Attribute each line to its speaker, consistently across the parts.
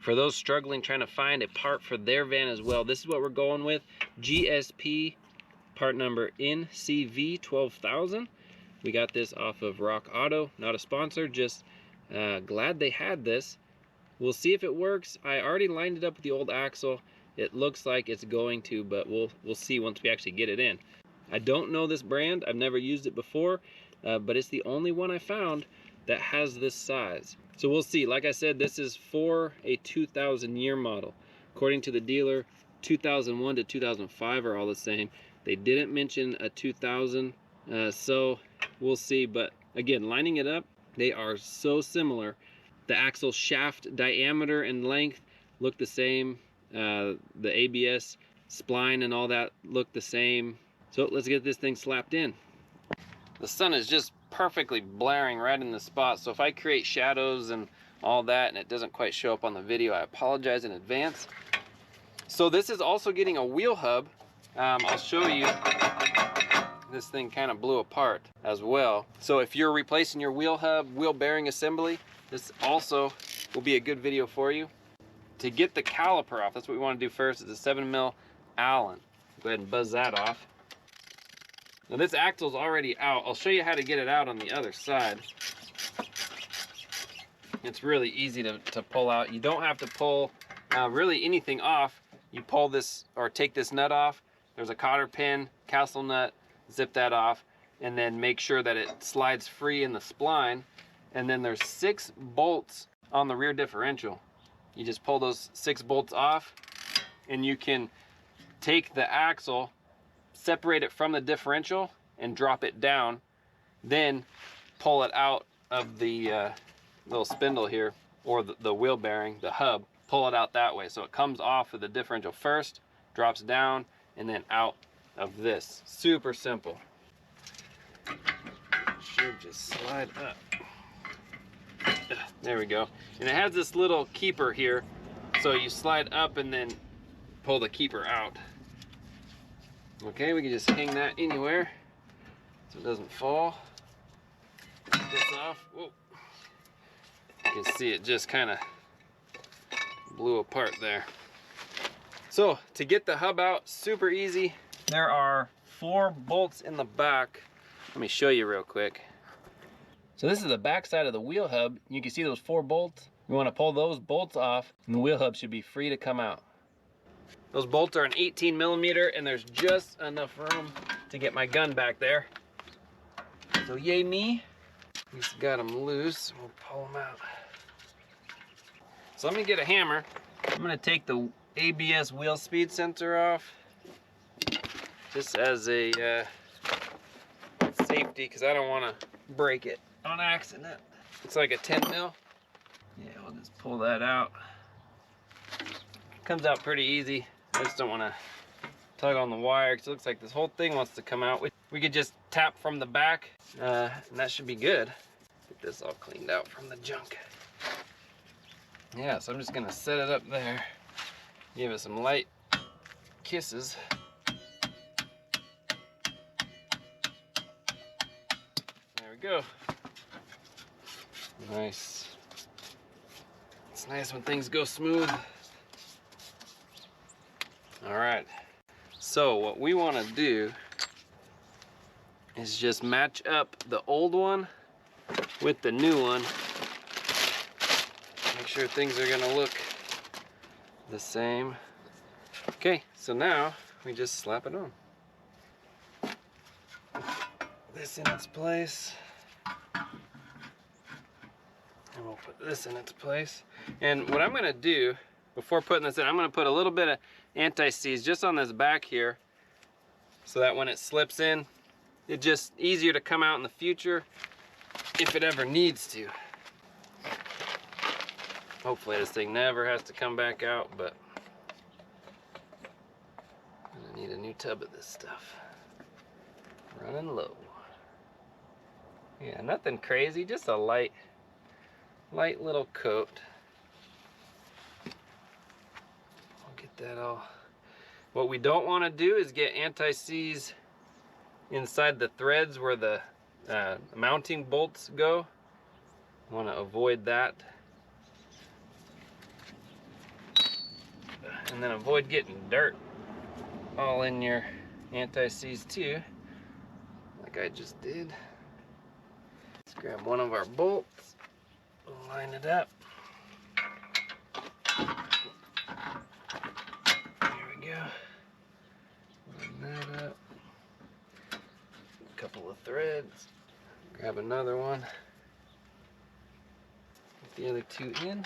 Speaker 1: For those struggling trying to find a part for their van as well, this is what we're going with. GSP part number NCV 12,000. We got this off of Rock Auto, not a sponsor, just glad they had this. We'll see if it works. I already lined it up with the old axle. It looks like it's going to, but we'll see once we actually get it in. I don't know this brand. I've never used it before, but it's the only one I found that has this size. So we'll see. Like I said, this is for a 2000 year model. According to the dealer, 2001 to 2005 are all the same. They didn't mention a 2000, so we'll see. But again, lining it up, they are so similar. The axle shaft diameter and length look the same. The ABS spline and all that look the same. So let's get this thing slapped in. The sun is just perfectly blaring right in the spot, so if I create shadows and all that and it doesn't quite show up on the video, I apologize in advance. So this is also getting a wheel hub. I'll show you. This thing kind of blew apart as well. So if you're replacing your wheel hub, wheel bearing assembly, this also will be a good video for you. To get the caliper off, that's what we want to do first. It's a 7mm Allen. Go ahead and buzz that off. Now this axle's already out. I'll show you how to get it out on the other side. It's really easy to pull out. You don't have to pull really anything off. You pull this or take this nut off. There's a cotter pin, castle nut, zip that off, and then make sure that it slides free in the spline. And then there's 6 bolts on the rear differential. You just pull those 6 bolts off, and you can take the axle, separate it from the differential, and drop it down. Then pull it out of the little spindle here, or the wheel bearing, the hub. Pull it out that way. So it comes off of the differential first, drops down, and then out of this. Super simple. Should just slide up. There we go. And it has this little keeper here, so you slide up and then pull the keeper out. Okay, we can just hang that anywhere so it doesn't fall. Take this off. Whoa. You can see it just kind of blew apart there. So to get the hub out, super easy. There are 4 bolts in the back. Let me show you real quick. So this is the back side of the wheel hub. You can see those 4 bolts. You want to pull those bolts off, and the wheel hub should be free to come out. Those bolts are an 18mm, and there's just enough room to get my gun back there. So yay me. Just got them loose. We'll pull them out. So let me get a hammer. I'm going to take the ABS wheel speed sensor off, just as a safety, because I don't want to break it on accident. It's like a 10mm. Yeah, we'll just pull that out. Comes out pretty easy. I just don't want to tug on the wire because it looks like this whole thing wants to come out. We could just tap from the back, and that should be good. Get this all cleaned out from the junk. Yeah, so I'm just gonna set it up there. Give it some light kisses. There we go. Nice. It's nice when things go smooth. All right. So what we want to do is just match up the old one with the new one. Make sure things are gonna look the same. Okay, so now we just slap it on. This in its place. And we'll put this in its place. And what I'm gonna do, before putting this in, I'm gonna put a little bit of anti-seize just on this back here, so that when it slips in, it's just easier to come out in the future if it ever needs to. Hopefully this thing never has to come back out, but I'm gonna need a new tub of this stuff. Running low. Yeah, nothing crazy, just a light little coat. I'll get that all. What we don't want to do is get anti-seize inside the threads where the mounting bolts go. I want to avoid that. and then avoid getting dirt all in your anti-seize too, like I just did. Let's grab one of our bolts, line it up. There we go. Line that up. A couple of threads. Grab another one. Get the other two in.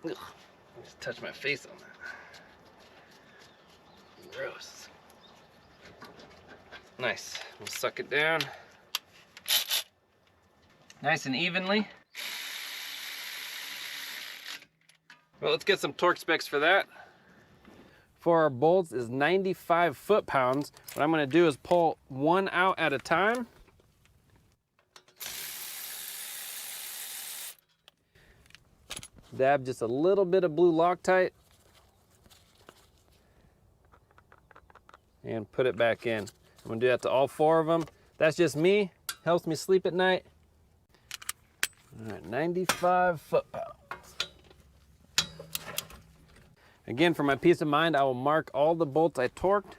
Speaker 1: Ugh, I just touched my face on that. Gross. Nice. We'll suck it down. Nice and evenly. Well, let's get some torque specs for that. For our bolts is 95 foot-pounds. What I'm going to do is pull one out at a time. Dab just a little bit of blue Loctite and put it back in. I'm gonna do that to all four of them. That's just me, helps me sleep at night. All right, 95 foot-pounds. Again, for my peace of mind, I will mark all the bolts I torqued.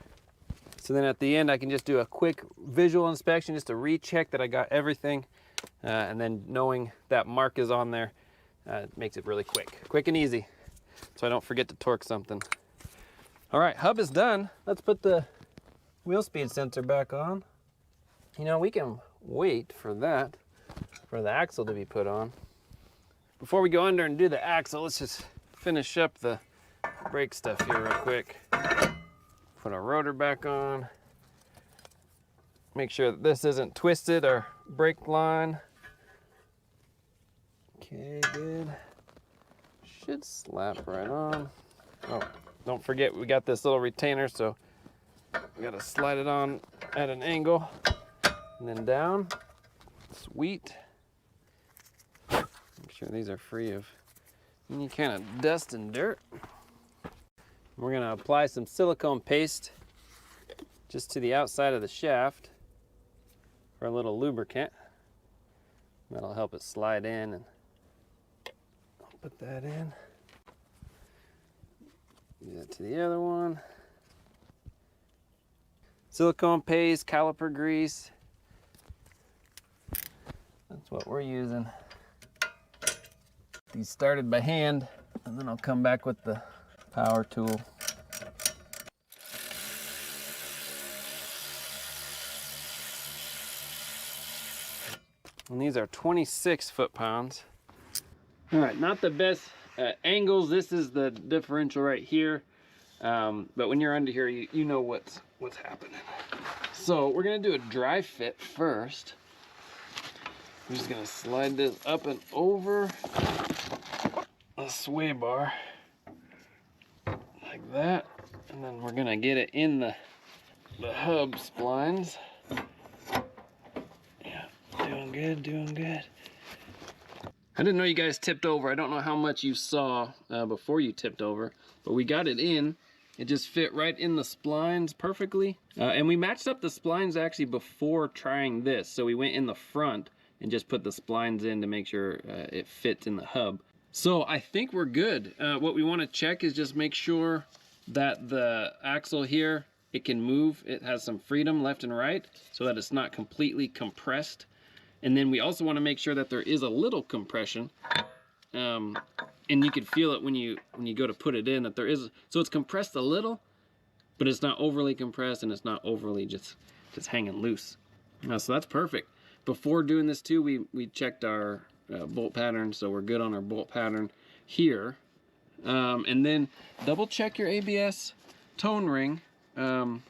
Speaker 1: So then at the end, I can just do a quick visual inspection just to recheck that I got everything. And then knowing that mark is on there, makes it really quick and easy, so I don't forget to torque something. All right, hub is done. Let's put the wheel speed sensor back on. You know, we can wait for the axle to be put on. Before we go under and do the axle, let's just finish up the brake stuff here real quick. Put our rotor back on. Make sure that this isn't twisted, our brake line. Okay, good. Should slap right on. Oh, don't forget we got this little retainer, so we gotta slide it on at an angle and then down. Sweet. Make sure these are free of any kind of dust and dirt. We're gonna apply some silicone paste just to the outside of the shaft for a little lubricant. That'll help it slide in, and put that in. Do that to the other one. Silicone paste, caliper grease. That's what we're using. These started by hand, and then I'll come back with the power tool. And these are 26 foot-pounds. All right, not the best angles. This is the differential right here. But when you're under here, you know what's happening. So we're gonna do a dry fit first. I'm just gonna slide this up and over the sway bar like that. And then we're gonna get it in the hub splines. Yeah, doing good, doing good. I didn't know you guys tipped over. I don't know how much you saw before you tipped over, but we got it in. It just fit right in the splines perfectly. And we matched up the splines actually before trying this. So we went in the front and just put the splines in to make sure it fits in the hub. So I think we're good. What we want to check is just make sure that the axle here, it can move. It has some freedom left and right so that it's not completely compressed. And then we also want to make sure that there is a little compression. And you can feel it when you go to put it in, that there is, so it's compressed a little, but it's not overly compressed and it's not overly just hanging loose. So that's perfect. Before doing this too, we checked our bolt pattern, so we're good on our bolt pattern here. And then double check your ABS tone ring. The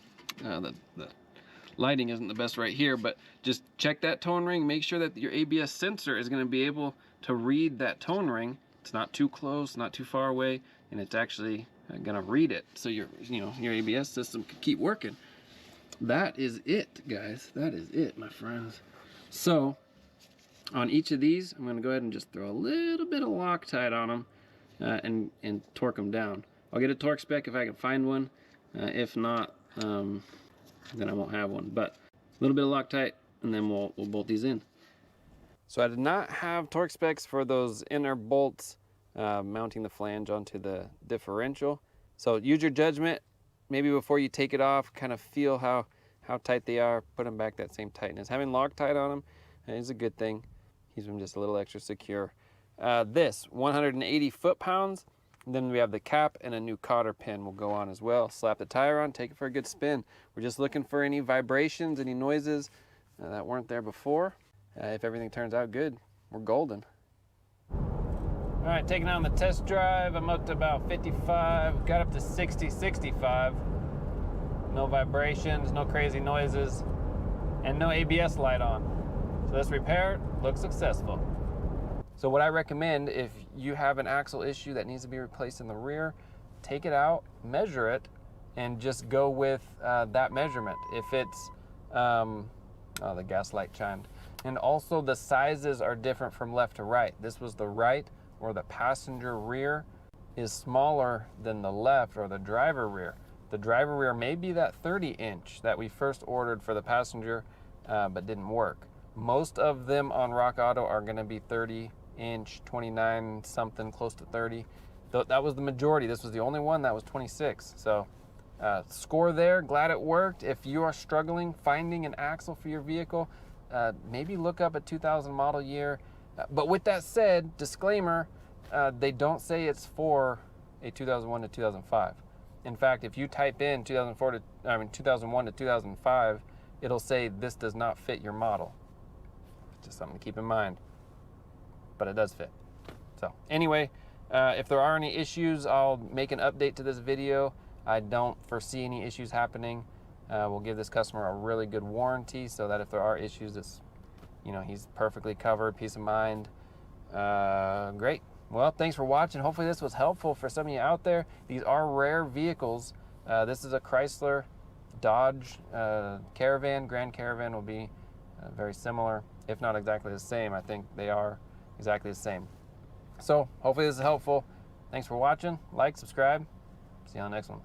Speaker 1: lighting isn't the best right here, but just check that tone ring. Make sure that your ABS sensor is going to be able to read that tone ring. It's not too close, not too far away, and it's actually going to read it, so your ABS system can keep working. That is it, guys. That is it, my friends. So on each of these, I'm going to go ahead and just throw a little bit of Loctite on them and torque them down. I'll get a torque spec if I can find one. If not, then I won't have one. But a little bit of Loctite, and then we'll bolt these in. So I did not have torque specs for those inner bolts mounting the flange onto the differential. So use your judgment. Maybe before you take it off, kind of feel how tight they are. Put them back that same tightness. Having Loctite on them is a good thing. Keeps them just a little extra secure. This 180 foot-pounds. Then we have the cap and a new cotter pin will go on as well. Slap the tire on, take it for a good spin. We're just looking for any vibrations, any noises that weren't there before. If everything turns out good, we're golden. All right, taking on the test drive. I'm up to about 55, got up to 60, 65. No vibrations, no crazy noises, and no ABS light on. So this repair looks successful. So what I recommend, if you have an axle issue that needs to be replaced in the rear, take it out, measure it, and just go with that measurement. If it's, oh, the gas light chimed. And also the sizes are different from left to right. This was the right, or the passenger rear is smaller than the left, or the driver rear. The driver rear may be that 30-inch that we first ordered for the passenger, but didn't work. Most of them on Rock Auto are gonna be 30-inch, 29 something, close to 30. That was the majority. This was the only one that was 26. So score there, glad it worked. If you are struggling finding an axle for your vehicle, maybe look up a 2000 model year. But with that said, disclaimer, they don't say it's for a 2001 to 2005. In fact, if you type in 2001 to 2005, it'll say this does not fit your model. Just something to keep in mind. But it does fit. So anyway, if there are any issues, I'll make an update to this video. I don't foresee any issues happening. We'll give this customer a really good warranty so that if there are issues, it's, you know, he's perfectly covered, peace of mind. Great. Well, thanks for watching. Hopefully this was helpful for some of you out there. These are rare vehicles. This is a Chrysler, Dodge, Caravan. Grand Caravan will be very similar, if not exactly the same. I think they are exactly the same. So hopefully this is helpful. Thanks for watching. Like, subscribe. See you on the next one.